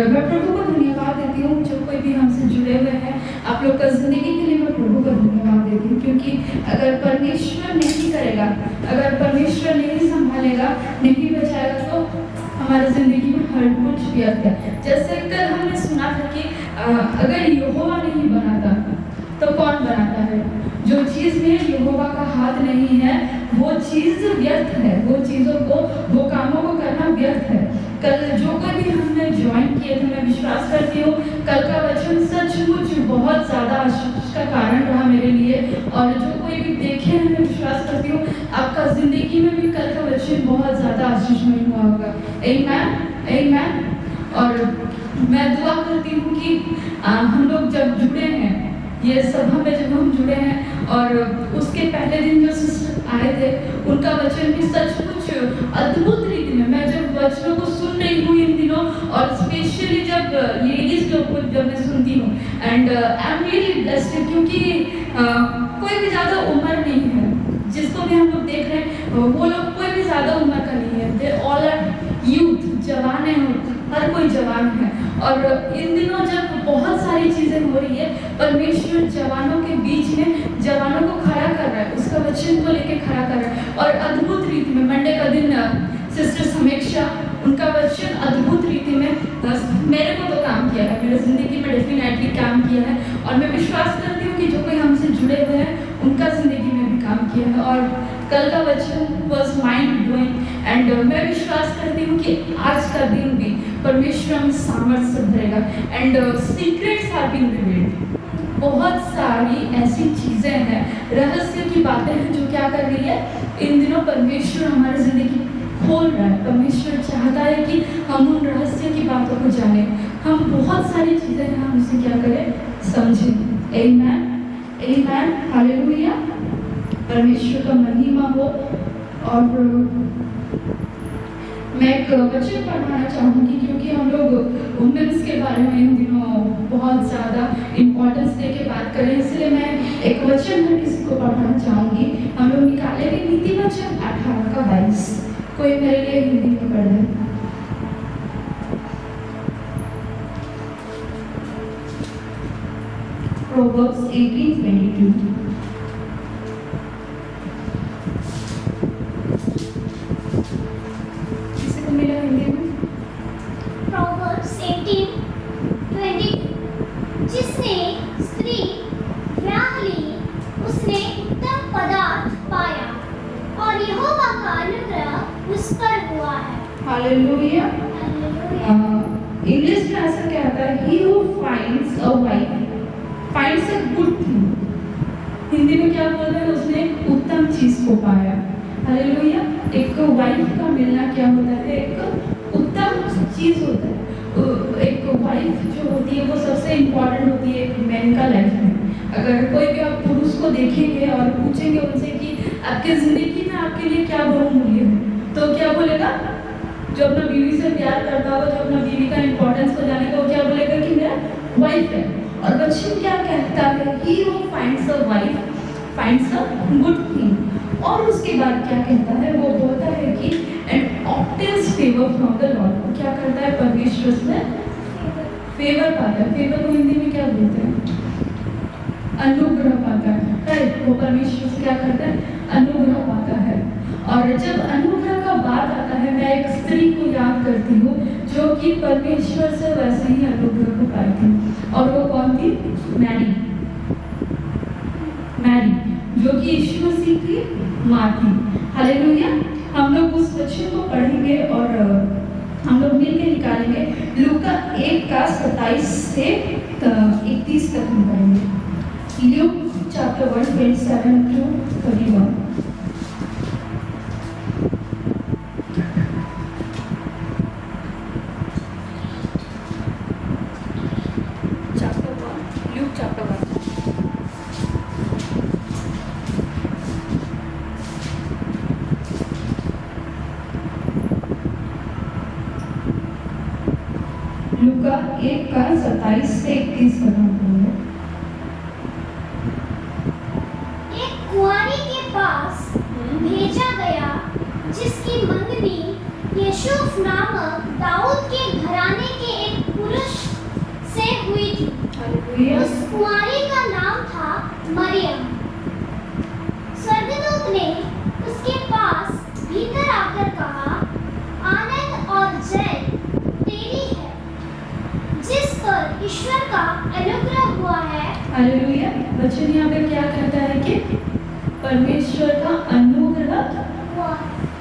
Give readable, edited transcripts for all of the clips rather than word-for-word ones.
मैं प्रभु को धन्यवाद देती हूँ जो कोई भी हमसे जुड़े हुए हैं, आप लोग का जिंदगी के लिए मैं प्रभु को धन्यवाद देती हूँ, क्योंकि अगर परमेश्वर नहीं करेगा, अगर परमेश्वर नहीं संभालेगा, नहीं बचाएगा तो हमारी जिंदगी में हर कुछ व्यर्थ है। जैसे कल हमने सुना था कि अगर यहोवा नहीं बनाता तो कौन बनाता है। जो चीज में यहोवा का हाथ नहीं है वो चीज व्यर्थ है, वो चीजों को, वो कामों को करना व्यर्थ है। कल जो कोई भी हमने ज्वाइन किए थे, मैं विश्वास करती हूँ कल का वचन सचमुच बहुत ज्यादा आशीष का कारण रहा मेरे लिए, और जो कोई भी देखे हैं मैं विश्वास करती हूँ आपका जिंदगी में भी कल का वचन बहुत ज्यादा आशीषमय हुआ होगा। आमीन, आमीन। और मैं दुआ करती हूँ कि हम लोग जब जुड़े हैं, ये सभा में जब हम जुड़े हैं, और उसके पहले दिन जो सिस्टर आए थे उनका वचन भी सचमुच अद्भुत रीति में, मैं जब वचनों को सुन रही हूँ इन दिनों, और स्पेशली जब लेडीज लोग को जब मैं सुनती हूँ, and I am really blessed, क्योंकि कोई भी ज़्यादा उम्र नहीं है, जिसको भी हम लोग देख रहे हैं वो लोग कोई भी ज़्यादा उम्र का नहीं है, दे ऑल आर यूथ, जवान है, हर कोई जवान है। और इन दिनों जब बहुत सारी चीज़ें हो रही है, परमेश्वर जवानों के बीच में जवानों को खड़ा कर रहा है, उसका वचन को लेके खड़ा कर रहा है। और अद्भुत रीति में मंडे का दिन सिस्टर समीक्षा, उनका वचन अद्भुत रीति में मेरे को तो काम किया है, मेरी जिंदगी में डेफिनेटली काम किया है, और मैं विश्वास करती हूँ कि जो कोई हमसे जुड़े हुए हैं उनका जिंदगी में भी काम किया है। और कल का वचन वॉज माइंड ब्लोइंग, एंड मैं विश्वास करती हूँ कि आज का दिन भी परमेश्वर में सामर्थ्य भरेगा, and secrets are being revealed. बहुत सारी ऐसी चीजें हैं, रहस्य की बातें हैं जो क्या कर रही है, इन दिनों परमेश्वर हमारी जिंदगी खोल रहा है। परमेश्वर चाहता है कि हम उन रहस्य की बातों को जाने, हम बहुत सारी चीजें हैं, हम उसे क्या करें, समझें। आमीन, आमीन, हालेलुया, परमेश्वर का महिमा हो। और मैं एक वचन पढ़ाना चाहूँगी, क्योंकि हम लोग वुमेन्स के बारे में इन दिनों बहुत ज़्यादा इम्पोर्टेंस दे के बात करें, इसलिए मैं एक वचन हर किसी को पढ़ाना चाहूँगी। हम लोग निकालेंगे नीति वचन 18 का 22। कोई मेरे लिए हिंदी में पढ़ दे। Proverbs 18:22। जिसने स्त्री ब्याह ली उसने उत्तम पदार्थ पाया और यहोवा का अनुग्रह उस पर हुआ है। हालेलुया। इंग्लिश में ऐसा कहता है, he who finds a wife finds a good thing। Hindi में क्या बोलते हैं, उसने उत्तम चीज को पाया। हालेलुया। एक वाइफ का मिलना क्या होता है, एक उत्तम चीज होता है। एक वाइफ जो होती है वो सबसे इम्पोर्टेंट होती है एक मैन का लाइफ में। अगर कोई भी आप पुरुष को देखेंगे और पूछेंगे उनसे कि आपके जिंदगी में आपके लिए क्या बहुमूल्य है, तो क्या बोलेगा, जो अपना बीवी से प्यार करता होगा, जो अपना बीवी का इम्पोर्टेंस को जानेगा, वो क्या बोलेगा कि मेरा वाइफ है। और वचन क्या कहता है, he who finds a wife finds a good thing। और उसके बाद क्या कहता है, वो बोलता है कि and obtains favor from the Lord। वो क्या करता है, परमेश्वर से फेवर पाता है। फेवर को हिंदी में क्या बोलते हैं, अनुग्रह पाता है, राइट। वो परमेश्वर से क्या करता है, अनुग्रह पाता है। और जब अनुग्रह का बात आता है, मैं एक स्त्री को याद करती हूँ जो कि परमेश्वर से वैसे ही अनुग्रह को पाई थी, और वो कौन थी, मैरी, जो कि यीशु मसीह की माँ थी। हालेलुया। हम लोग उस वचन को पढ़ेंगे और हम लोग मिलकर निकालेंगे। लूका 1 का 27 से 31 तक हम पढ़ेंगे। Luke chapter 1 27 to 31। लूका 1 का 27 से 31 तक हम पढ़ेंगे। एक कुंवारी के पास भेजा गया जिसकी मंगनी यूसुफ नामक दाऊद के घराने के एक पुरुष से हुई थी। हालेलुया। उस कुंवारी का नाम था मरियम। स्वर्गदूत ने उसके पास भीतर आकर कहा, आनंद और जय तेरी है, जिस पर ईश्वर का अनुग्रह हुआ है। हालेलुया। वचन यहाँ पे क्या कहता है कि परमेश्वर का अनुग्रह हुआ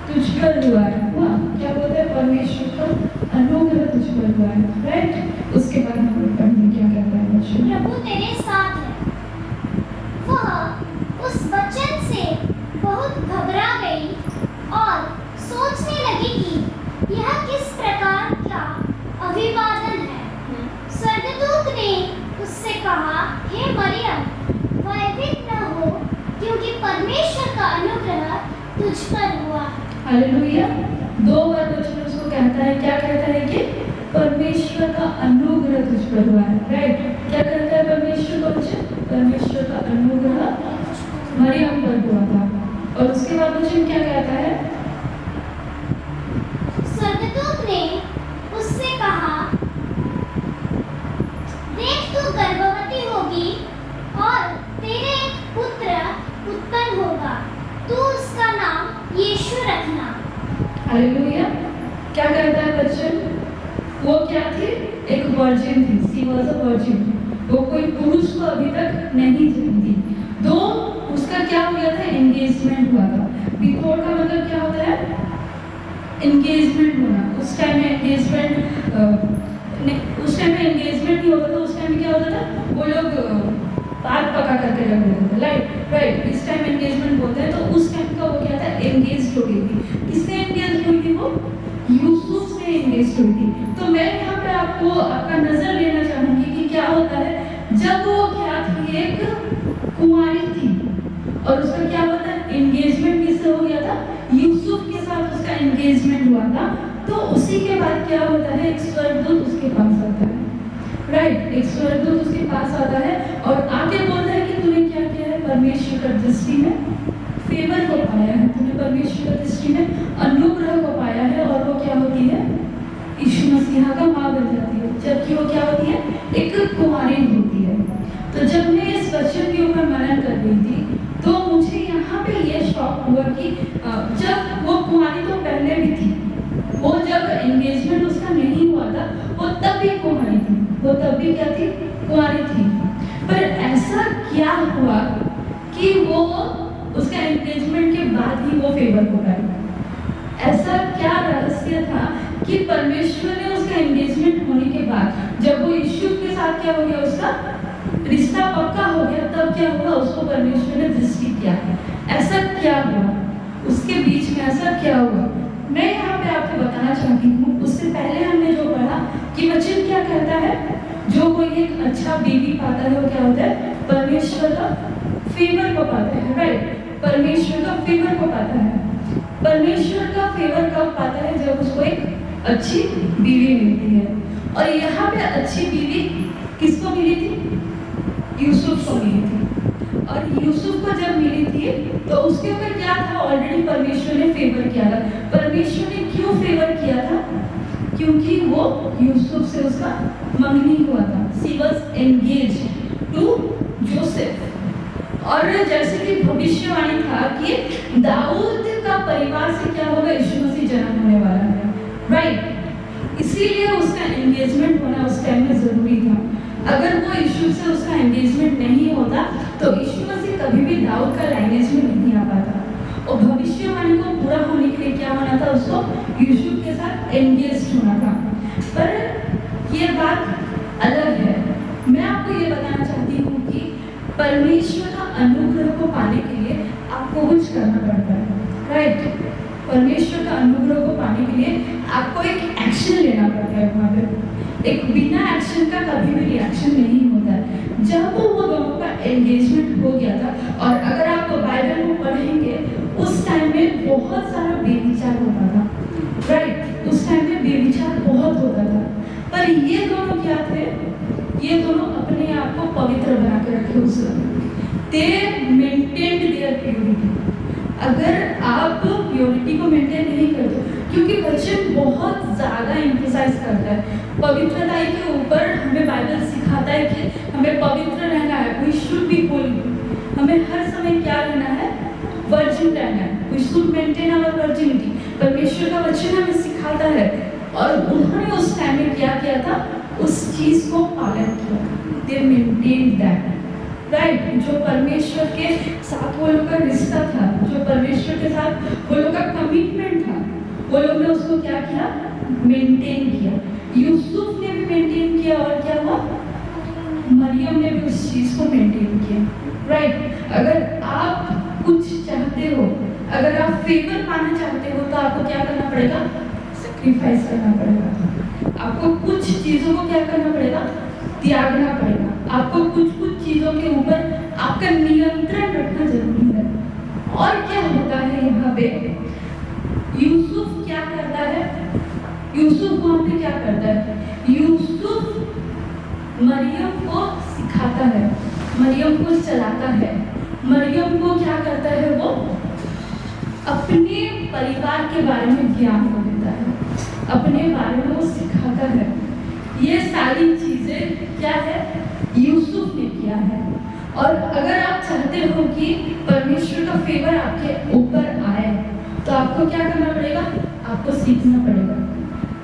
तुझ पर हुआ है। वाह, क्या बोलते हैं? परमेश्वर का अनुग्रह तुझ पर हुआ है। राइट। उसके बाद हम लोग पढ़ेंगे क्या कहता है वचन। प्रभु तेरे साथ है। वह उस वचन से बहुत घबरा गई और सोचने लगी कि यह किस प्रकार का अभिवादन है। स्वर्गदूत ने उससे कहा, हे मरियम, भयभीत न हो, क्योंकि परमेश्वर का अनुग्रह तुझ पर हुआ है। हालेलुया। 2 बार वचन उसको कहता है, क्या कहता है कि परमेश्वर का अनुग्रह तुझ पर हुआ है। राइट। क्या कहता है परमेश्वर को? परमेश्वर का अनुग्रह मरियम पर हुआ था। और उसके बाद वचन क्या कहता है? स्वर्गदूत ने उससे कहा, देख तू गर्भवती होगी और तेरे एक पुत्र उत्पन्न होगा, तू उसका नाम यीशु रखना। हालेलुया। क्या कहता है वचन? वो क्या थी? एक वर्जिन थी। She was a virgin. वो कोई पुरुष को अभी तक नहीं जानती। तो उसका क्या हो गया था? एंगेजमेंट हुआ था। बिफोर का मतलब क्या होता है? एंगेजमेंट होना। उस टाइम में एंगेजमेंट नहीं होता था। उस टाइम में क्या होता था? वो लोग बात पका करके रख देते थे। राइट। इस टाइम एंगेजमेंट बोलते हैं। तो उस टाइम का वो क्या था? एंगेज हो गई थी। किससे एंगेज हुई थी? वो यूसुफ से एंगेज हुई थी। तो मैं यहाँ पे आपका नजर लेना चाहूंगी कि क्या होता है जब वो क्या थी? एक कुंवारी थी और उसका क्या होता है? एंगेजमेंट किससे हो गया था? यूसुफ के साथ उसका एंगेजमेंट हुआ था। तो उसी के बाद क्या होता है? एक स्वर्गदूत उसके पास आता है। राइट। एक स्वर्गदूत उसके पास आता है और आके बोलता है कि तूने क्या किया है? परमेश्वर की दृष्टि में फेवर को पाया है। तूने परमेश्वर की दृष्टि में अनुग्रह को पाया है। और वो क्या होती है? यीशु मसीह का माँ बन जाती है। जबकि वो क्या होती है? एक कुंवारी होती है। तो जब मैं इस वचन के ऊपर मनन कर रही थी तो मुझे यहाँ पे ये शौक हुआ कि जब वो कुंवारी तो पहले भी थी, वो जब एंगेजमेंट उसका नहीं हुआ था वो तब भी कुंवारी थी। वो तब भी क्या थी? कुंवारी थी। पर ऐसा क्या हुआ कि वो उसका एंगेजमेंट के बाद ही वो फेवर हो पाई? ऐसा क्या रहस्य था कि परमेश्वर ने उसका एंगेजमेंट होने के बाद जब वो यीशु के साथ क्या हो गया? उसका रिश्ता पक्का हो गया, तब क्या हुआ? उसको परमेश्वर ने दृष्टि किया। ऐसा क्या हुआ? उसके बीच में ऐसा क्या हुआ? मैं यहाँ पे आपको बताना चाहती हूँ। उससे पहले हमने जो पढ़ा कि वचन क्या कहता है? जो कोई एक अच्छा बीवी पाता है वो क्या होता है? परमेश्वर का फेवर को पाता है। राइट। परमेश्वर का फेवर को पाता है। परमेश्वर का फेवर कब पाता है? जब उसको एक अच्छी बीवी मिलती है। और यहाँ पे अच्छी बीवी किसको मिली थी? यूसुफ को मिली थी। और यूसुफ को जब मिली थी तो उसके ऊपर क्या था? ऑलरेडी परमेश्वर ने फेवर किया था। परमेश्वर ने क्यों फेवर किया था? क्योंकि वो यूसुफ से उसका मंगनी हुआ था। She was engaged to Joseph. और जैसे कि भविष्यवाणी था कि दाऊद का परिवार से क्या होगा? यीशु मसीह जन्म होने वाला है। राइट। इसीलिए उसका एंगेजमेंट होना उस टाइम में जरूरी था। अगर वो यीशु से उसका एंगेजमेंट नहीं होता तो यीशु मसीह कभी भी दाऊद का लाइनेज में नहीं आ पाता। और भविष्यवाणी को पूरा होने के लिए क्या होना था? उसको यीशु के साथ एंगेज होना था। पर ये बात अलग है। मैं आपको ये बताना चाहती हूँ कि परमेश्वर का अनुग्रह को पाने के लिए आपको कुछ करना पड़ता है। राइट। परमेश्वर का अनुग्रह को पाने के लिए आपको एक एक्शन लेना पड़ता है। वहाँ पे एक बिना एक्शन का कभी भी रिएक्शन नहीं होता है। जब वो दोनों का एंगेजमेंट हो गया था, और अगर आप बाइबल में पढ़ेंगे उस टाइम में बहुत सारा बेविचार होता था। राइट। उस टाइम में बेविचार बहुत होता था। पर ये दोनों क्या थे? ये दोनों अपने आप को पवित्र बना के रखे। उस दे मेंटेन्ड देयर प्योरिटी। अगर आप प्योरिटी को मेंटेन नहीं करते क्योंकि वचन बहुत ज़्यादा एम्फसाइज करता है पवित्रता के ऊपर। हमें बाइबल सिखाता है कि हमें पवित्र रहना है, वी शुड बी होली। हमें हर समय क्या रहना है? वर्जिन रहना है, we should maintain our virginity. परमेश्वर का वचन हमें सिखाता है और उन्होंने उस टाइम में क्या किया था? उस चीज़ को पालन किया, दे मेंटेन दैट, राइट। जो परमेश्वर के साथ वो लोग का रिश्ता था, जो परमेश्वर के साथ वो लोग का कमिटमेंट था, वो लोग ने उसको क्या किया? मेंटेन किया। यूसुफ ने भी मेंटेन किया और क्या हुआ? मरियम ने भी उस चीज को मेंटेन किया, राइट। अगर आप कुछ चाहते हो, अगर आप फेवर पाना चाहते हो तो आपको क्या करना पड़ेगा? सैक्रिफाइस करना पड़ेगा। आपको कुछ चीजों को क्या करना पड़ेगा? त्यागना पड़ेगा। आपको कुछ कुछ चीजों के ऊपर आपका नियंत्रण रखना जरूरी है। और क्या होता है यहाँ पे? यूसुफ क्या करता है? यूसुफ वहाँ पे क्या करता है? यूसुफ मरियम को सिखाता है, मरियम को चलाता है, मरियम को क्या करता है? वो अपने परिवार के बारे में ज्ञान को देता है, अपने बारे में वो सिखाता है। ये सारी चीजें क्या है? यूसुफ ने किया है। और अगर आप चाहते हो कि परमेश्वर का फेवर आपके ऊपर आए तो आपको क्या करना पड़ेगा? आपको सीखना पड़ेगा,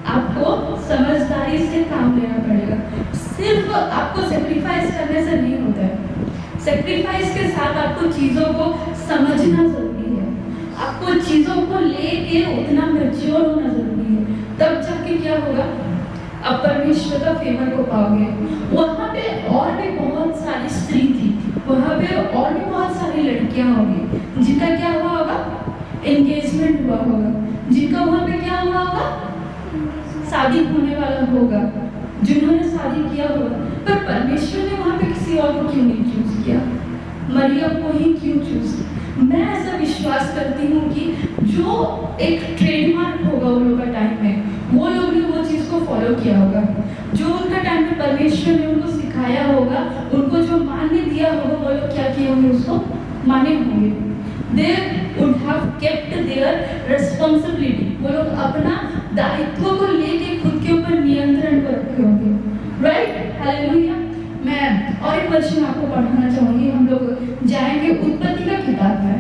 आपको समझदारी से काम लेना पड़ेगा। सिर्फ आपको सेक्रीफाइस करने से नहीं होता है। सेक्रीफाइस के साथ आपको चीज़ों को समझना जरूरी है, आपको चीज़ों को लेके उतना मैच्योर होना जरूरी है, तब जाके क्या होगा? आप परमेश्वर का फेवर को पाओगे। वहाँ पे और भी बहुत सारी स्त्री थी, वहाँ पे और भी बहुत सारी लड़कियाँ होंगी जिनका क्या हुआ होगा? एंगेजमेंट हुआ होगा, जिनका वहाँ पे क्या हुआ होगा? शादी होने वाला होगा, जिन्होंने शादी किया होगा। पर परमेश्वर ने वहाँ पे किसी और को क्यों नहीं चूज किया? मरियम को ही क्यों चूज किया? मैं ऐसा विश्वास करती हूँ कि जो एक ट्रेडमार्क होगा उन लोगों का टाइम में, वो लोग ने वो चीज़ को फॉलो किया होगा। जो उनका टाइम में परमेश्वर ने उनको सिखाया होगा, उनको जो मान्य दिया होगा, वो लोग क्या किए होंगे? उसको माने होंगे। They would have kept their responsibility. वो लोग अपना दायित्व को लेके खुद के ऊपर नियंत्रण को रखे होंगे, राइट? हालेलुया। मैं और एक वचन आपको पढ़ाना चाहूंगी। हम लोग जाएंगे उत्पत्ति का किताब है,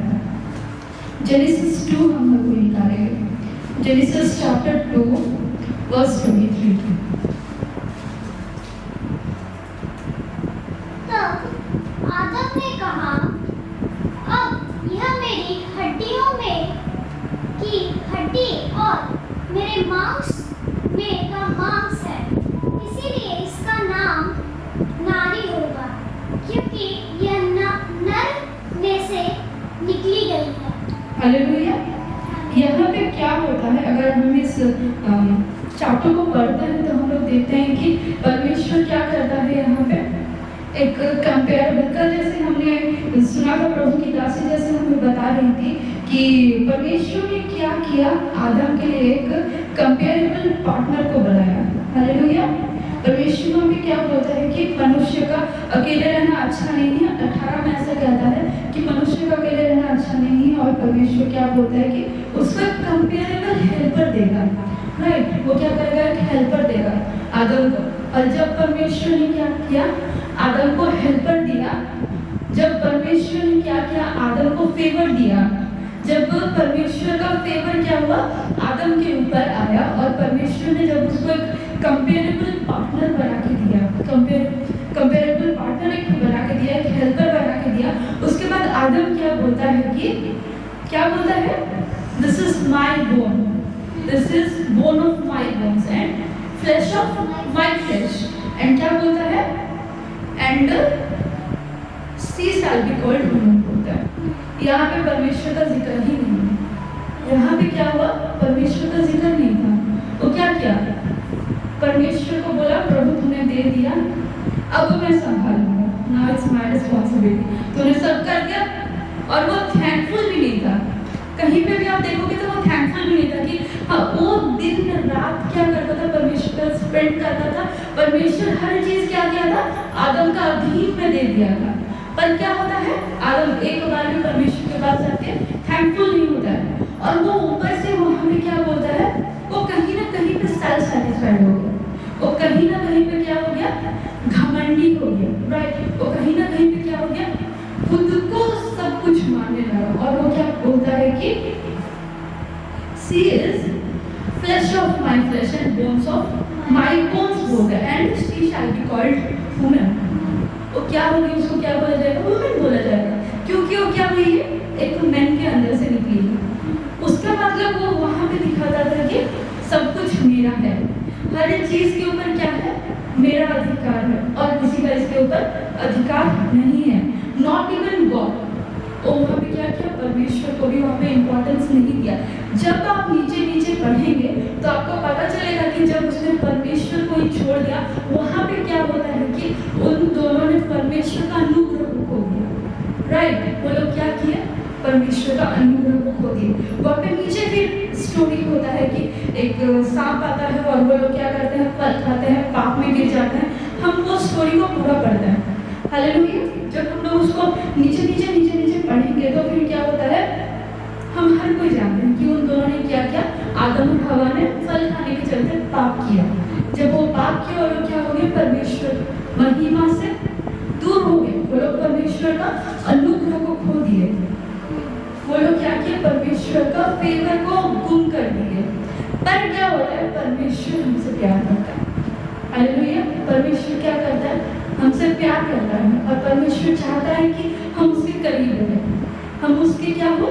जेनेसिस 2 हम लोग को निकालेंगे। Genesis chapter 2 verse 23। तब आदम ने कहा, अब यह मेरी हड्डियों में की हड्डी और मेरे मांस में का मांस है, इसीलिए इसका नाम नारी होगा, क्योंकि यह नर में से निकली गई है। हालेलुया। यहाँ पे क्या होता है? अगर हम इस चैप्टर को पढ़ते हैं तो हम लोग देखते हैं कि परमेश्वर क्या करता है। यहाँ पे एक कंपेयर कर, जैसे हमने सुना था, प्रभु की दासी जैसे हमें बता रही थी कि परमेश्वर ने क्या किया? आदम के लिए एक कंपेरेबल पार्टनर को बनाया। हालेलुया। परमेश्वर में क्या बोलता है कि मनुष्य का अकेले रहना अच्छा नहीं है। 18 में ऐसा कहता है कि मनुष्य का अकेले रहना अच्छा नहीं है, और परमेश्वर क्या बोलता है कि उसको कंपेरेबल हेल्पर देगा, राइट? वो क्या करेगा? एक हेल्पर देगा आदम को। और जब परमेश्वर ने क्या किया? आदम को हेल्पर दिया। जब परमेश्वर ने क्या किया? आदम को फेवर दिया। जब परमेश्वर का फेवर क्या हुआ? आदम के ऊपर आया, और परमेश्वर ने जब उसको एक कंपेरेबल पार्टनर बना के दिया, कंपेरेबल पार्टनर एक बना के दिया, एक हेल्पर बना के दिया, उसके बाद आदम क्या बोलता है कि क्या बोलता है? This is my bone, this is bone of my bones and flesh of my flesh. And क्या बोलता है? And she shall be called woman बोलता है। यहाँ पे परमेश्वर का जिक्र ही नहीं है। यहाँ पे क्या हुआ? परमेश्वर का जिक्र नहीं था। तो क्या किया? परमेश्वर को बोला, प्रभु तूने दे दिया, अब मैं संभालूंगा, नाउ इट्स माय रिस्पॉन्सिबिलिटी। तूने सब कर दिया। और वो थैंकफुल भी नहीं था। कहीं पे भी आप देखोगे तो वो थैंकफुल भी नहीं था कि हाँ, वो दिन रात क्या करता था? परमेश्वर का स्पेंड करता था। परमेश्वर हर चीज क्या किया था? आदम का अधीन में दे दिया था। पर क्या होता है? आदम एक बार भी परमेश्वर के पास जाके थैंकफुल नहीं होता है, और वो ऊपर से वो हमें क्या बोलता है? घमंडी हो गया, राइट। वो कहीं ना कहीं पे क्या हो गया, खुद को सब कुछ मानने लगा। और वो क्या बोलता है कि she is flesh of my flesh and bones of my bones बोलता है, and she shall be called woman. वो क्या होगी, उसको क्या बोला जाएगा, वुमन बोला जाएगा, क्योंकि वो क्या हुई है, एक मैन के अंदर से निकली है। उसका मतलब वो वहां पे दिखाता था कि सब कुछ मेरा है, हर एक चीज के ऊपर क्या है, मेरा अधिकार है, और किसी का इसके ऊपर अधिकार नहीं है, नॉट इवन गॉड। और वहाँ पे क्या किया, परमेश्वर को भी वहाँ पे इम्पोर्टेंस नहीं दिया। जब आप नीचे नीचे पढ़ेंगे तो आपको पता चलेगा कि जब उसने परमेश्वर को ही छोड़ दिया, वहाँ पे क्या होता है कि उन दोनों ने परमेश्वर का अनुग्रह को खो दिया, राइट। वो लोग क्या किए, परमेश्वर का अनुग्रह को खो दिए। वहाँ पे नीचे फिर स्टोरी होता है कि एक सांप आता है और वो लोग क्या करते हैं, फल खाते हैं, पाप में गिर जाते हैं। हम वो स्टोरी को पूरा पढ़ते हैं, हालेलुया। जब हम लोग उसको नीचे नीचे नीचे नीचे पढ़ेंगे तो फिर क्या होता है, हम हर कोई जानते हैं कि उन दोनों ने क्या किया, आदम और हवा ने फल खाने के चलते पाप किया। जब वो पाप किया और लोग क्या हो गए, परमेश्वर महिमा से दूर हो गए, वो लोग परमेश्वर का अनुग्रह को खो दिए। वो लोग क्या किए, परमेश्वर का फेवर को गुम कर दिए। पर क्या होता है, परमेश्वर हमसे प्यार करता है, हालेलुया। परमेश्वर क्या करता है, हमसे प्यार करता है, और परमेश्वर चाहता है कि हम उसके करीब रहें, हम उसके क्या हो,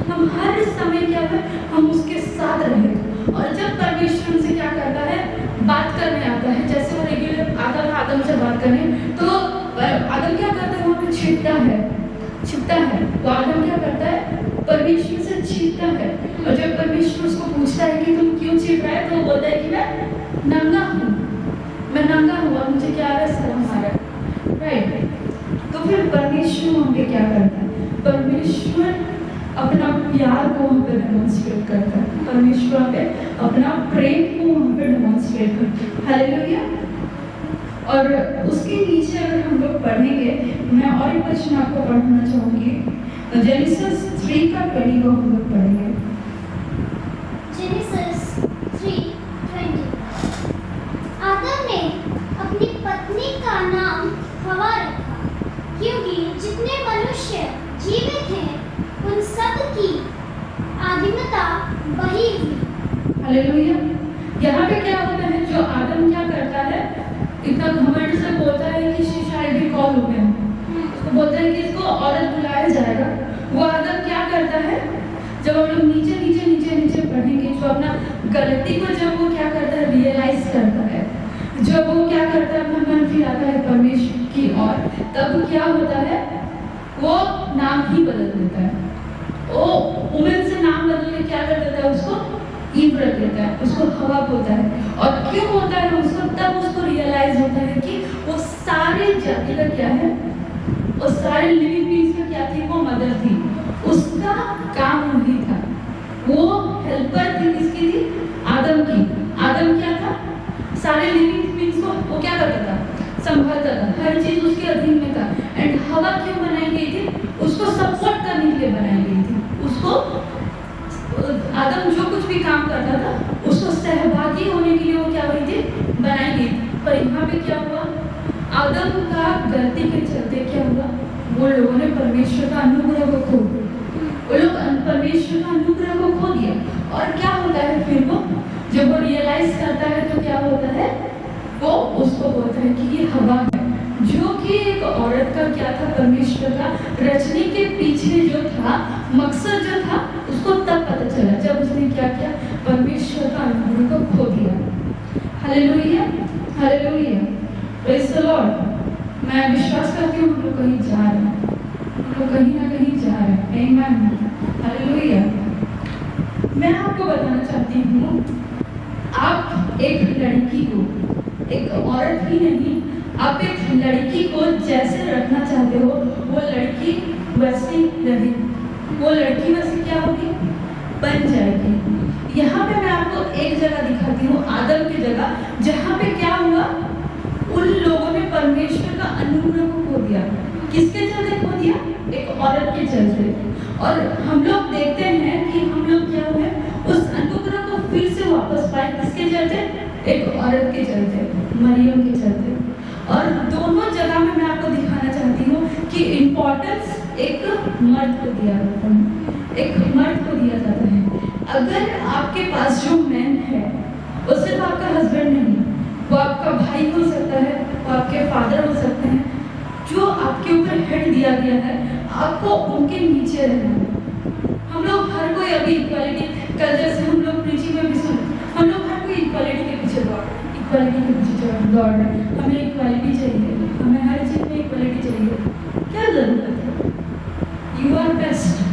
हम हर समय क्या है, हम उसके साथ रहें। और जब परमेश्वर हमसे क्या करता है, बात करने आता है, जैसे वो रेगुलर आता है आदम से बात करने, तो आदम क्या करता है, वहाँ पे छिपता है। तो आदम क्या करता है, परमेश्वर से छिपता है। और जब परमेश्वर उसको पूछता है कि तुम क्यों छिप रहा है, तो वो बोलता है कि मैं नंगा हूँ, और मुझे क्या आ रहा है, शर्म आ रहा है, राइट। तो फिर परमेश्वर वहाँ पे क्या करता है, परमेश्वर अपना प्यार को वहाँ पे डेमोन्स्ट्रेट करता है, परमेश्वर वहाँ पे अपना प्रेम को वहाँ पे डेमोन्स्ट्रेट करता है, हालेलुया। और उसके नीचे अगर हम लोग पढ़ेंगे, मैं और एक वचन आपको पढ़ना चाहूँगी, जेनेसिस 3 का 20 को हम लोग पढ़ेंगे। जेनेसिस 3:20। आदम ने अपनी पत्नी का नाम हवा रखा, क्योंकि जितने मनुष्य जीवित हैं उन सब की आदिमता वही हुई। हालेलुया। यहाँ पे क्या होता है, जो आदम क्या करता है, इतना घमंड से बोलता है कि she shall be called woman, उसको बोलता है कि इसको औरत बुलाया जाएगा। वो आदम क्या करता है, जब हम लोग नीचे नीचे नीचे नीचे पढ़ेंगे, जो अपना गलती को जब वो क्या करता है, रियलाइज करता है, जब वो क्या करता है, अपना मन फिराता है परमेश्वर की ओर, तब क्या होता है, वो नाम ही बदल देता है। वो वुमन से नाम बदल के क्या कर देता है, उसको ईव रख देता है, उसको हवा बोलता है। और क्यों होता है उसको, तब उसको रियलाइज होता है कि वो सारे जाति का क्या है, वो सारे लिविंग बींग्स का क्या थी, वो मदर थी, उसका काम वही था, वो हेल्पर थी, किसकी थी, आदम की। आदम क्या था, सारे लिविंग बींग्स को वो क्या करता था, संभालता था, हर चीज उसके अधीन में था। एंड हवा क्यों बनाई गई थी, उसको सपोर्ट करने के लिए बनाई गई थी। उसको आदम जो कुछ भी काम करता था, उसको सहभागी होने के लिए वो क्या हुई थी, बनाई गई थी। पर यहाँ पे क्या हुआ, आदम का गलती के चलते क्या हुआ, वो लोगों ने परमेश्वर का अनुग्रह को खो दिया, वो लोग परमेश्वर का अनुग्रह को खो दिया। और क्या होता है फिर वो, जब वो रियलाइज करता है तो क्या होता है, वो उसको बोलता है कि ये हवा है, जो कि एक औरत का क्या था, परमेश्वर का रचने के पीछे जो था मकसद जो था, उसको तब पता चला जब उसने क्या किया, परमेश्वर का अनुग्रह को खो दिया। Hallelujah, hallelujah, praise the Lord. मैं विश्वास करती हूँ हम लोग कहीं जा रहे हैं, हम लोग कहीं ना कहीं जा रहे हैं, आमीन, हालेलुया। मैं आपको बताना चाहती हूँ, आप एक लड़की को, एक औरत ही नहीं, आप एक लड़की को जैसे रखना चाहते हो, वो लड़की वैसी रहे, वो लड़की वैसे क्या होगी, बन जाएगी। यहाँ पे मैं आपको एक जगह दिखाती हूँ, आदम की जगह, जहाँ पे क्या हुआ, उन लोगों ने परमेश्वर का अनुग्रह को खो दिया। किसके चलते खो दिया, एक औरत के चलते। और हम लोग देखते हैं कि हम लोग क्या हुए, उस अनुग्रह को फिर से वापस पाए, किसके चलते, एक औरत के चलते, मरियम के चलते। और दोनों कि इम्पोर्टेंस एक मर्द को दिया जाता है, एक मर्द को दिया जाता है। अगर आपके पास जो मैन है वो सिर्फ आपका हस्बैंड नहीं, वो आपका भाई हो सकता है, वो आपके फादर हो सकते हैं, जो आपके ऊपर हेड दिया गया है, आपको उनके नीचे रहना है। हम लोग हर कोई अभी इक्वालिटी, कल जैसे हम लोग प्रीचिंग में भी सुने, हम लोग हर कोई इक्वालिटी के पीछे दौड़ रहे हैं, इक्वालिटी के पीछे दौड़ रहे हैं। हमें इक्वालिटी चाहिए, हमें हर चीज़ में इक्वालिटी चाहिए। क्या जरूरत है? You are best.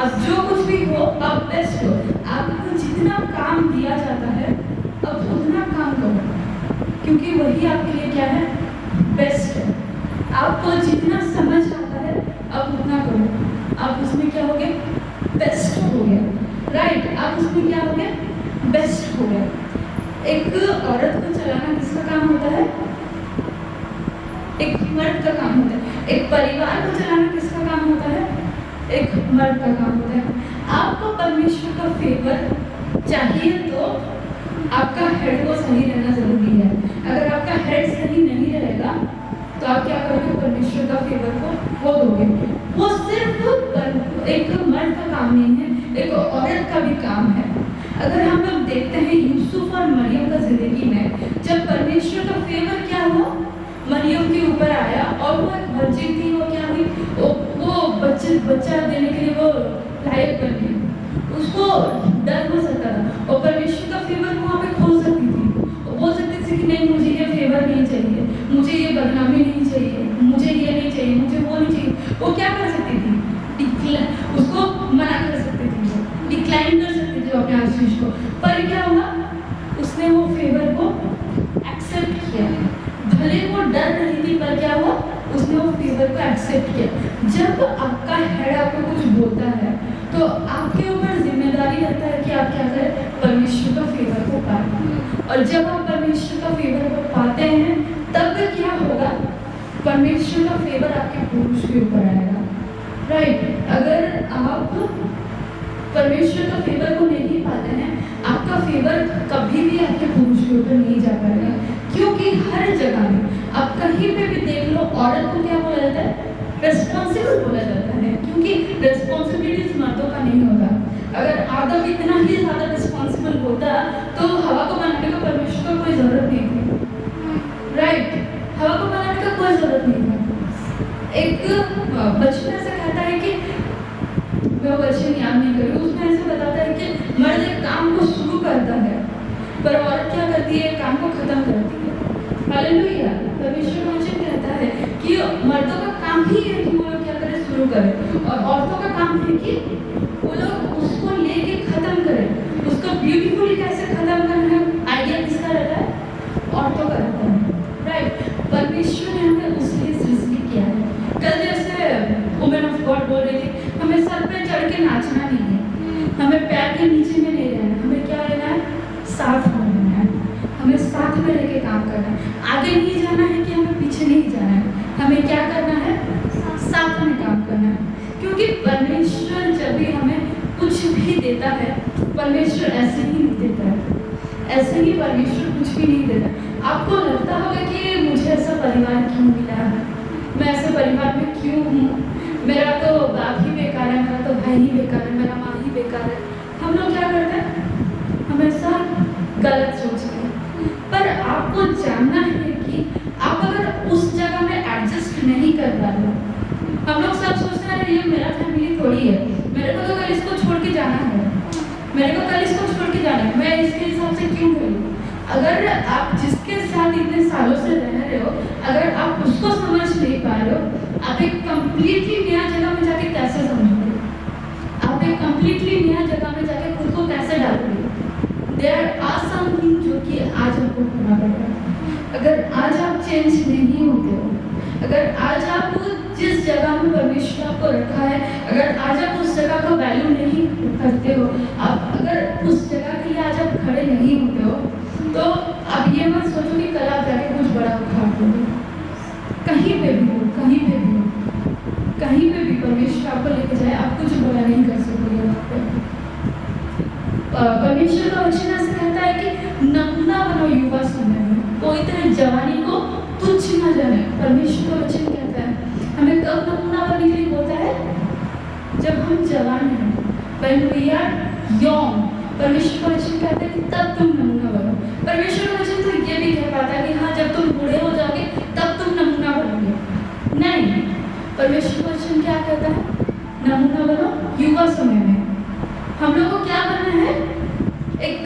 अब जो कुछ भी हो आप बेस्ट हो। आपको जितना काम दिया जाता है अब उतना काम करो, क्योंकि वही आपके लिए क्या है? बेस्ट है। आपको जितना समझ आता है अब उतना करो, आप उसमें क्या हो गए? बेस्ट हो गया। राइट, आप उसमें क्या हो गए? बेस्ट हो गया। एक औरत को चलाना किसका काम होता है? एक मर्द का काम होता है। एक परिवार को चलाना किसका काम होता है? एक मर्द का काम होता है। आपको परमेश्वर का फेवर चाहिए तो आपका हेड को सही रहना जरूरी है। अगर आपका हेड सही नहीं रहेगा तो आप क्या करोगे? परमेश्वर का फेवर को खो दोगे। वो सिर्फ एक मर्द का काम नहीं है, एक औरत का भी काम है। अगर हम लोग देखते हैं यूसुफ और मरियम का जिंदगी में, जब परमेश्वर का फेवर क्या हुआ? मरियम के ऊपर आया और वो एक वर्जिन थी, वो क्या हुई? वो बच्चा देने के लिए वो लायक बन गई। उसको डर हो सकता था और परमेश्वर का फेवर वहाँ पे खो सकती थी। वो बोल सकती थी कि नहीं, मुझे ये फेवर नहीं चाहिए, मुझे ये बदनामी नहीं चाहिए, मुझे ये नहीं चाहिए, मुझे वो नहीं चाहिए। वो क्या कर सकती थी? उसको मना कर सकती थी, डिक्लाइन कर सकती थी अपने आशीष को। पर क्या हुआ? उसने वो फेवर को एक्सेप्ट किया। भले वो डर रही थी पर क्या हुआ? उसने वो फेवर को एक्सेप्ट किया। जब आपका हेड आपको कुछ बोलता है तो आपके ऊपर जिम्मेदारी रहता है कि आप क्या करें? परमेश्वर का फेवर को पाएं। और जब आप परमेश्वर का फेवर को पाते हैं तब क्या होगा? परमेश्वर का फेवर आपके पुरुष के ऊपर आएगा। राइट, अगर आप परमेश्वर का फेवर को नहीं पाते हैं, आपका फेवर कभी भी आपके पुरुष के ऊपर नहीं जा पाएगा। क्योंकि हर जगह में आप कहीं पे भी देख लो, औरत को क्या बोला जाता है? रेस्पॉन्सिबल बोला जाता है, क्योंकि रेस्पॉन्सिबिलिटीज मर्दों का नहीं होता। अगर आदम इतना ही ज़्यादा रिस्पॉन्सिबल होता तो हवा को बनाने का परमेश्वर को कोई ज़रूरत नहीं थी। राइट, हवा को बनाने का कोई ज़रूरत नहीं था। एक बचपन ऐसा कहता है कि मैं वचन याद नहीं कर रही हूँ, उसमें ऐसे बताता है कि मर्द एक काम को शुरू करता है पर औरत क्या करती है? काम को खत्म करती है। हालेलुया। परमेश्वर का वचन कहता है कि मर्दों का काम ही है कि वो लोग क्या करें? शुरू करें, और औरतों का काम है कि वो लोग उसको लेके खत्म करें। उसको ब्यूटीफुली कैसे खत्म करना है, आइडिया किसका रहता है? औरतों का रहता है। राइट, परमेश्वर ने हमें उसके सृष्टि किया है। कल जैसे वुमेन ऑफ गॉड बोल रही थी, हमें सर पे चढ़ के नाचना नहीं है, हमें पैर के नीचे में नहीं रहना, हमें क्या रहना है? साथ में रहना है, हमें साथ में रह के काम करना है। आगे नहीं जाना है कि हमें पीछे नहीं जाना है, हमें क्या करना है? साथ में काम करना है। क्योंकि परमेश्वर जब भी हमें कुछ भी देता है, परमेश्वर ऐसे ही नहीं देता है, ऐसे ही परमेश्वर कुछ भी नहीं देता। आपको लगता होगा कि मुझे ऐसा परिवार क्यों मिला है, मैं ऐसे परिवार में क्यों हूँ, मेरा तो बाप ही बेकार है, मेरा तो भाई ही बेकार है, मेरा माँ ही बेकार है। हम लोग क्या करते हैं? हमेशा गलत सोचते हैं। पर आपको जानना है कि आप अगर उस जगह में एडजस्ट नहीं कर पा रहे हो, हम लोग सब सोचते हैं ये मेरा फैमिली थोड़ी है, मेरे को तो कल इसको छोड़ के जाना है, मेरे को कल इसको छोड़ के जाना है, मैं इसके हिसाब से क्यों करूँ? अगर आप जिसके साथ इतने सालों से रह रहे हो, अगर आप उसको समझ नहीं पा रहे हो, आप एक कंप्लीटली नया जगह में जाके कैसे समझोगे? आप एक कंप्लीटली नया जगह में जाके खुद को कैसे डालोगे? देयर आर समथिंग जो कि आज आपको करना पड़ेगा। अगर आज आप चेंज नहीं होते हो, अगर आज आप जिस जगह में परमेश्वर आपको रखा है, अगर आज आप उस जगह का वैल्यू नहीं करते हो, आप अगर उस जगह के लिए आज आप खड़े नहीं होते हो, तो आप ये मत सोचो कि कल आप जाके कुछ बड़ा उखाड़ दोगे। कहीं पे भी हो, कहीं पे भी हो, कहीं पे भी परमेश्वर आपको लेके जाए, आप कुछ बड़ा नहीं कर सकोगे वहाँ पे। परमेश्वर का वचन ऐसे कहता है कि नमूना बनो युवा समय में, कोई तरह जवानी को तुच्छ न जाने। परमेश्वर का वचन कहता है हमें कब नमूना बनने के लिए बोलता है? जब हम जवान हैं, when we are young। परमेश्वर का वचन कहता है कि तब तुम नमूना बनो। परमेश्वर का वचन तो ये भी कह पाता है कि हाँ, जब तुम बूढ़े हो जाओगे तब तुम नमूना बनोगे। नहीं, परमेश्वर का वचन क्या कहता है? नमूना बनो युवा समय में। हम लोग को क्या बनना है? एक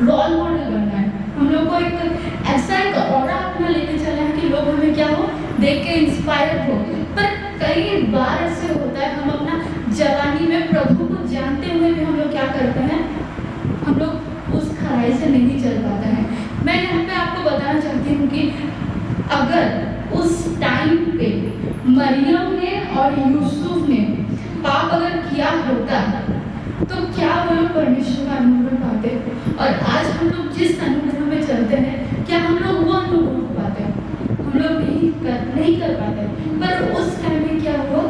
रोल मॉडल बनना है। हम लोग को एक ऐसा एक ऑरा अपना लेके चलना है कि लोग हमें क्या हो, देख के इंस्पायर हो। पर कई बार ऐसे होता है, हम अपना जवानी में प्रभु को जानते हुए भी हम लोग क्या करते हैं? हम लोग उस खराई से नहीं चल पाते हैं। मैं यहाँ पे आपको बताना चाहती हूँ कि अगर उस टाइम पे मरियम ने और यूसुफ ने पाप अगर किया होता तो क्या वो लोग परमेश्वर का अनुग्रह पाते? और आज हम लोग जिस अनुग्रह में चलते हैं, क्या हम लोग वो अनुग्रह पाते हैं? हम लोग नहीं कर पाते। पर उस टाइम में क्या हुआ?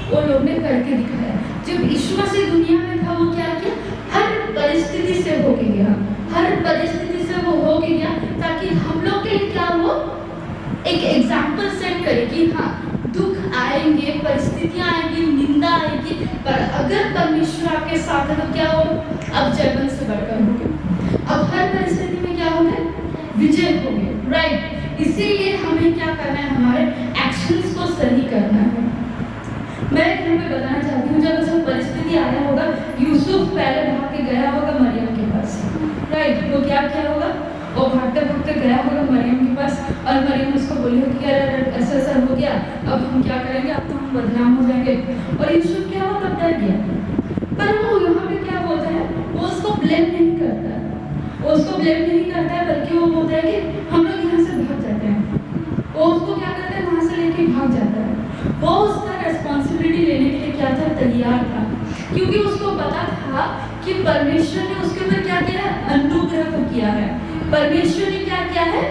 वो लोग ने करके दिखाया। जब यीशु मसीह दुनिया में था, वो क्या किया? हर परिस्थिति से होके गया, हर परिस्थिति से वो होके गया, ताकि हम लोग के लिए क्या हो, एक एग्जाम्पल सेट करे कि हाँ, दुख आएंगे, परिस्थितियां आएंगी, निंदा आएगी, पर अगर परमेश्वर आपके साथ है तो क्या हो? अब जयवंत से बढ़कर होगे। अब हर परिस्थिति में क्या होगा? विजय होगे। राइट। इसीलिए हमें क्या करना है? हमारे एक्शंस को सही करना है। मैं तुम्हें बताना चाहती हूँ, जब ऐसा परिस्थिति आया होगा, यूसुफ पहले भाग के गया होगा मरियम के पास। राइट। वो क्या किया होगा? वो भागते भागते गया होगा मरियम के पास, और मरियम उसको बोली होगी, अरे ऐसा ऐसा हो गया, अब हम क्या करेंगे? अब तो हम बदनाम हो जाएंगे। और यूसुफ क्या हुआ? तब डर गया। पर वो यहाँ पे क्या बोलता है? वो उसको ब्लेम नहीं करता है, वो उसको ब्लेम नहीं करता है, बल्कि वो बोलता है कि हम लोग यहाँ से भाग जाते हैं। वो उसको क्या करता है? वहाँ से लेके भाग जाता है। वो उसका रेस्पॉन्सिबिलिटी लेने के लिए क्या था? तैयार था, क्योंकि उसको पता था कि परमेश्वर ने उसके ऊपर क्या किया है? अनुग्रह को किया है। परमेश्वर ने क्या किया है?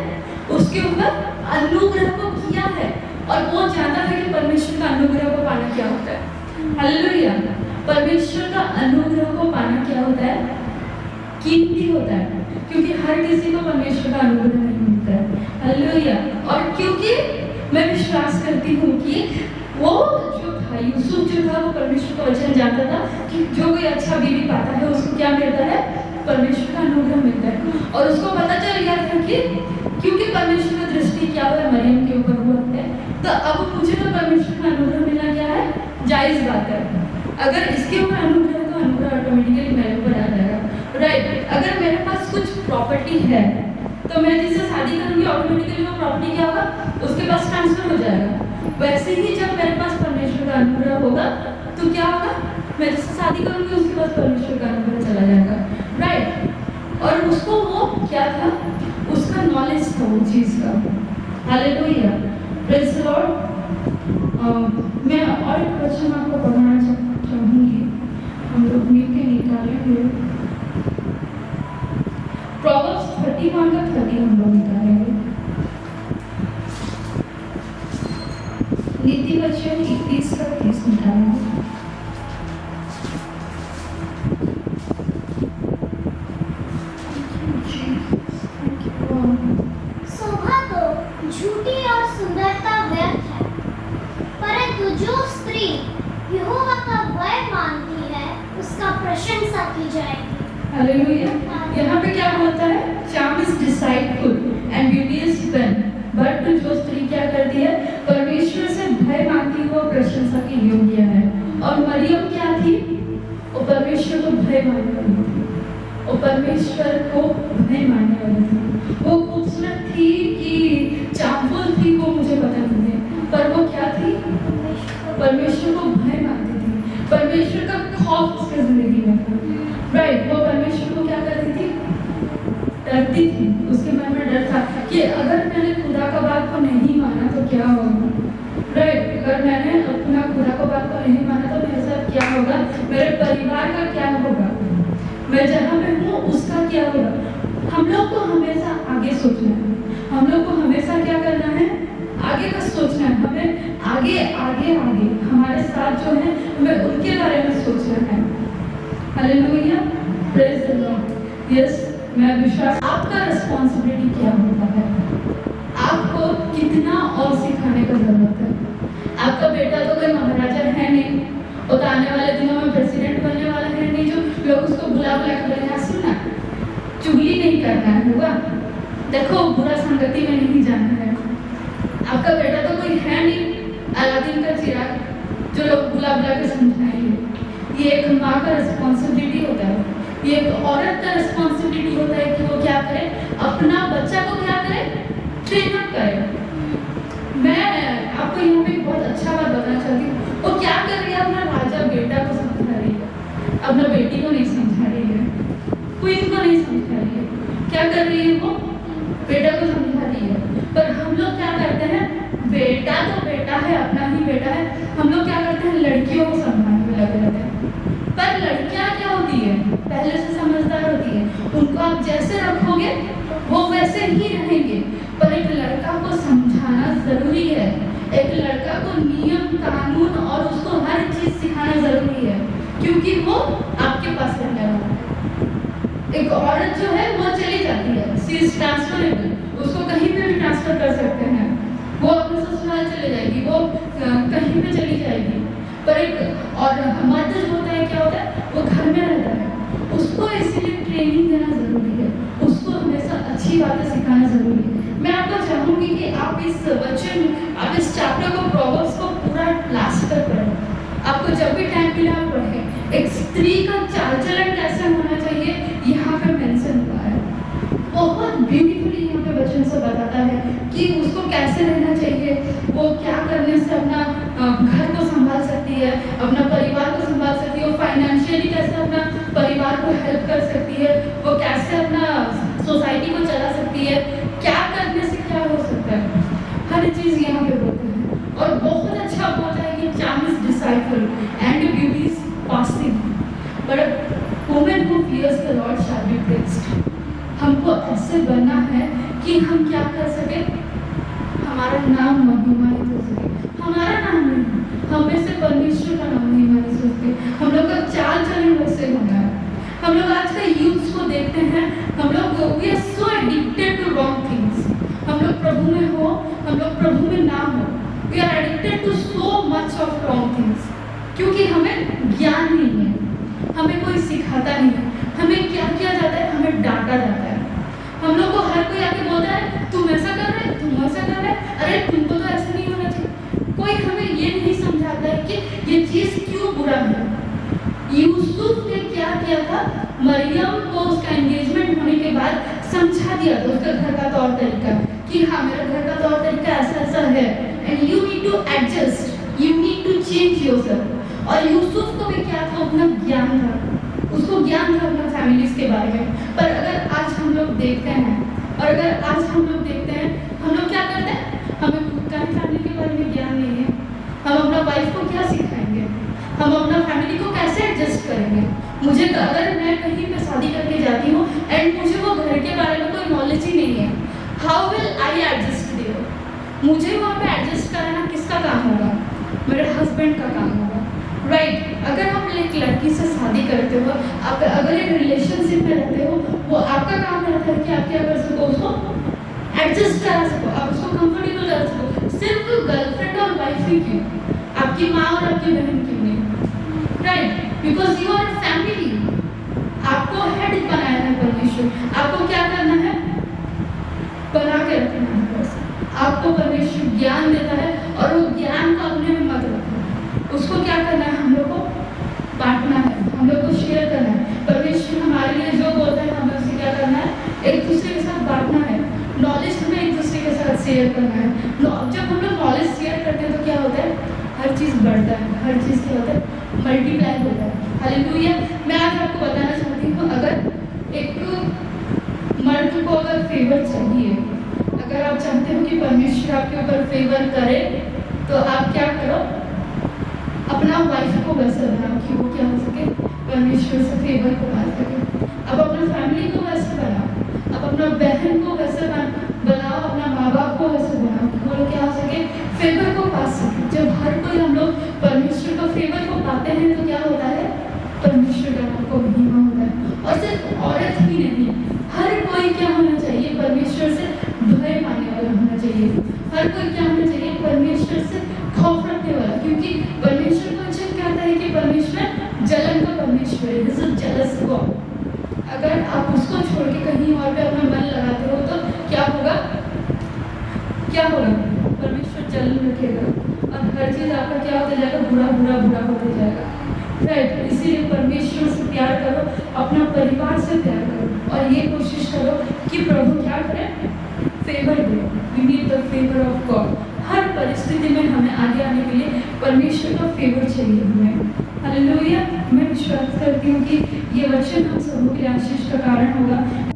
उसके ऊपर अनुग्रह को किया है, और वो जानता था कि परमेश्वर का अनुग्रह को पाना क्या होता है। हालेलुया। परमेश्वर का अनुग्रह को पाना क्या होता है? कीमती होता है, क्योंकि हर किसी को परमेश्वर का अनुग्रह नहीं मिलता है। हालेलुया। और क्योंकि मैं विश्वास करती हूँ कि वो जो था, यूसुफ जो था, वो परमेश्वर का वचन जानता था कि जो कोई अच्छा बीवी पाता है उसको क्या मिलता है? परमेश्वर का अनुग्रह मिलता है। और उसको पता चल गया था कि क्योंकि परमेश्वर का दृष्टि क्या हुआ? मरियम के ऊपर हुआ है, तो अब मुझे तो परमेश्वर का अनुग्रह मिलना क्या है? जायज बात है। अगर इसके ऊपर अनुग्रह है तो अनुग्रह ऑटोमेटिकली मेरे ऊपर आ जाएगा। राइट। अगर मेरे पास कुछ प्रॉपर्टी है तो मैं जिससे शादी करूंगी, ऑटोमेटिकली वो प्रॉपर्टी क्या होगा? उसके पास ट्रांसफर हो जाएगा। वैसे ही जब मेरे पास परमेश्वर का अनुग्रह होगा तो क्या होगा? मैं जिससे शादी करूंगी उसके पास परमेश्वर का अनुग्रह चला जाएगा। राइट। और उसको वो क्या था? उसका नॉलेज था वो चीज का। हालेलुया। Praise the Lord. मैं और एक क्वेश्चन आपको पढ़ाना चाहूंगी। हम लोग मिल के निकालेंगे। प्रोवर्ब्स 31 का 30 हम लोग निकालेंगे। नीति वचन 31 का 30 निकालेंगे। शोभा तो झूठी और सुंदरता व्यर्थ है, परंतु जो स्त्री यहोवा का भय मानती है उसका प्रशंसा की जाएगी। हालेलुया। यहाँ पे क्या होता है? charm is deceitful and beauty is vain, but जो स्त्री क्या करती है? परमेश्वर से भय मानती है, वो प्रशंसा की योग्य है। और मरियम क्या थी? वो परमेश्वर को भय मानने वाली थी, वो परमेश्वर को भय मानने वाली थी। वो खूबसूरत थी कि चावल थी, वो मुझे पता नहीं है, पर वो क्या थी? परमेश्वर को भय मानती थी। परमेश्वर का खौफ उसके जिंदगी में था। राइट। वो परमेश्वर को क्या करती थी? डरती थी। उसके मन में डर था कि अगर मैंने खुदा का बात को नहीं माना तो क्या होगा। राइट। अगर मैंने अपना खुदा का बात को नहीं माना तो मेरे साथ क्या होगा? मेरे परिवार का क्या होगा? मैं जहाँ पे हूँ उसका क्या होगा? हम लोग को हमेशा आगे सोचना है। हम लोग को हमेशा क्या करना है? आगे का सोचना है। हमें आगे आगे आगे हमारे साथ जो है, हमें उनके बारे में सोचना है। Hallelujah. Praise the Lord. Yes, मैं विश्वास। आपका रिस्पॉन्सिबिलिटी क्या होता है? आपको कितना और सिखाने का जरूरत है? आपका बेटा तो कोई महाराजा है नहीं, वो तो आने वाले दिनों में प्रेसिडेंट बनने वाला है नहीं जो लोग उसको बुला बुला के बोलेंगे सुना चुगली नहीं करना है होगा, देखो बुरा संगति में नहीं जाना है। आपका बेटा तो कोई है नहीं अलादीन का चिराग जो लोग बुला बुला के समझाएंगे। ये एक माँ का रिस्पॉन्सिबिलिटी होता है, ये एक औरत का रिस्पॉन्सिबिलिटी होता है कि वो क्या करे, अपना बच्चा को क्या करे, ट्रेन अप करे। मैं आपको यहाँ पे बहुत अच्छा बात बताना चाहती हूँ, वो क्या कर रही है, अपना राजा बेटा को समझा रही है, अपना बेटी को नहीं समझा रही है, क्वीन को नहीं समझा रही है, क्या कर रही है वो बेटा को समझा रही है। पर हम लोग क्या करते हैं, बेटा तो बेटा है, अपना ही बेटा है, हम लोग क्या करते हैं लड़कियों को समझाने में लगे रहते हैं। पर लड़कियां क्या होती है, पहले से समझदार होती है, उनको आप जैसे रखोगे वो वैसे ही रहेंगे। पर एक लड़का को समझाना जरूरी है, एक लड़का को नियम कानून और उसको हर चीज सिखाना जरूरी है, क्योंकि वो आपके पास रहने वाला है। एक औरत जो है वो चली जाती है, शी इज ट्रांसफरेबल, उसको कहीं पे भी ट्रांसफर कर सकते हैं, वो अपने ससुराल चले जाएगी, वो कहीं पे चली जाएगी। पर एक और मर्द जो होता है क्या होता है, वो घर में रहता है, उसको इसीलिए ट्रेनिंग देना जरूरी है, उसको हमेशा अच्छी बातें सिखाना जरूरी है। मैं आपको चाहूंगी कि आप इस वचन, आप इस चैप्टर को प्रोवर्ब्स को पूरा लास्ट तक पढ़ें। आपको जब भी टाइम मिला आप पढ़ें। एक स्त्री का चाल चलन कैसे होना चाहिए यहाँ पे मेंशन हुआ है, बहुत ब्यूटीफुली यहाँ पे वचन से बताता है कि उसको कैसे रहना चाहिए, वो क्या करने से अपना घर को संभाल सकती है, अपना परिवार को संभाल सकती है, वो फाइनेंशियली कैसे अपना परिवार को हेल्प कर सकती है, वो कैसे अपना सोसाइटी को चला सकती है, क्या करने से क्या हो सकता है, हर चीज़ यहाँ पे बोलते हैं। और बहुत अच्छा बोलता है कि charm is deceitful and beauty is passing, but a woman who fears the Lord shall be praised। हमको ऐसे बनना है कि हम क्या कर सके, हमारा नाम महिमानित हो सके, हमारा नाम नहीं, हमें से परमेश्वर का नाम महिमानित हो सके। हम लोग का चाल चलन वैसे होना है। हम लोग आज का यूथ को देखते हैं, हम लोग we are so addicted to wrong things. हम लोग प्रभु में हो, हम लोग प्रभु में ना हो, we are addicted to so much of wrong things, क्योंकि हमें ज्ञान नहीं है, हमें कोई सिखाता नहीं है। हमें क्या किया जाता है, हमें डांटा जाता है। हम लोग को हर कोई आके बोलता है तुम ऐसा कर रहे, तुम ऐसा कर रहे, अरे तुमको तो ऐसा नहीं होना चाहिए। कोई हमें ये नहीं समझाता है कि ये चीज़ क्यों बुरा है। यूसुफ ने क्या किया था, मरियम को उसका एंगेजमेंट होने के बाद समझा दिया था उसका घर का तौर तरीका कि हाँ मेरा घर का तौर तरीका ऐसा ऐसा है, and you need to adjust, you need to change yourself. और यूसुफ को भी क्या था, अपना ज्ञान था, उसको ज्ञान था अपना फैमिलीज के बारे में। पर अगर आज हम लोग देखते हैं, और अगर आज हम लोग देखते हैं, हम लोग क्या करते हैं, हमें खुद का फैमिली के बारे में ज्ञान नहीं है, हम अपना वाइफ को क्या सिखाएंगे, हम अपना फैमिली को कैसे एडजस्ट करेंगे। मुझे अगर मैं कहीं पे शादी करके जाती हूँ एंड मुझे वो घर के बारे में कोई नॉलेज ही नहीं है, how will I adjust there. मुझे वहाँ पे एडजस्ट कराना किसका काम होगा, मेरे हस्बैंड का काम होगा, राइट। अगर हम एक लड़की से शादी करते हो, आप अगर एक रिलेशनशिप में रहते हो, वो आपका काम रहता है कि आप क्या कर सको, उसको एडजस्ट करा सको, आप उसको कंफर्टेबल करा सको। सिर्फ गर्लफ्रेंड और वाइफ ही क्यों, आपकी माँ और आपकी बहन क्यों नहीं, right, because you are family. आपको हेड बनाया है परमेश्वर, आपको क्या करना है, बना के रखना है। बस आपको परमेश्वर ज्ञान देता है और वो ज्ञान को अपने में मत रखो, उसको क्या करना है, हम लोग को बांटना है, हम लोग को शेयर करना है। परमेश्वर हमारे लिए जो बोलता है हमें उसे क्या करना है, एक दूसरे के साथ बांटना है। नॉलेज हमें एक दूसरे के साथ शेयर करना है। जब हम लोग नॉलेज शेयर करते हैं तो क्या होता है, हर चीज़ बढ़ता है, हर चीज़ क्या होता है, मल्टीप्लाई होता है। हालेलुया। मैं आज आपको बताना चाहती हूँ, अगर एक मर्द को अगर फेवर चाहिए, अगर आप चाहते हो कि परमेश्वर आपके ऊपर फेवर करे, तो आप क्या करो, अपना वाइफ को वैसे बनाओ कि वो क्या हो सके, परमेश्वर से फेवर को पा सके। अब अपना फैमिली को वैसे बनाओ, अब अपना बहन को वैसे बनाओ, अपना माँ बाप को वैसे बनाओ कि वो लोग क्या हो सके, फेवर को पा सके। जब हर कोई हम लोग परमेश्वर का फेवर को पाते हैं तो क्या होता है, परमेश्वर का को महिमा होता है। और सिर्फ औरत ही नहीं, हर कोई क्या होना चाहिए, परमेश्वर से भय मानने वाला होना चाहिए। हर कोई क्या होना चाहिए, परमेश्वर से खौफ रखने गॉड। अगर आप उसको छोड़ के कहीं और पे अपना मन लगाते हो तो क्या होगा? क्या होगा? परमेश्वर जलन रखेगा और हर चीज़ आपका क्या होता जाएगा? बुरा बुरा बुरा होते जाएगा। राइट, इसीलिए परमेश्वर से प्यार करो, अपना परिवार से प्यार करो और ये कोशिश करो कि प्रभु क्या करें? फेवर दे। We need the favour of God. हर परिस्थिति में हमें आगे आने के लिए परमेश्वर का फेवर चाहिए हमें। हालेलुया। मैं विश्वास करती हूँ कि ये वचन हम सबों के लिए आशीष का कारण होगा।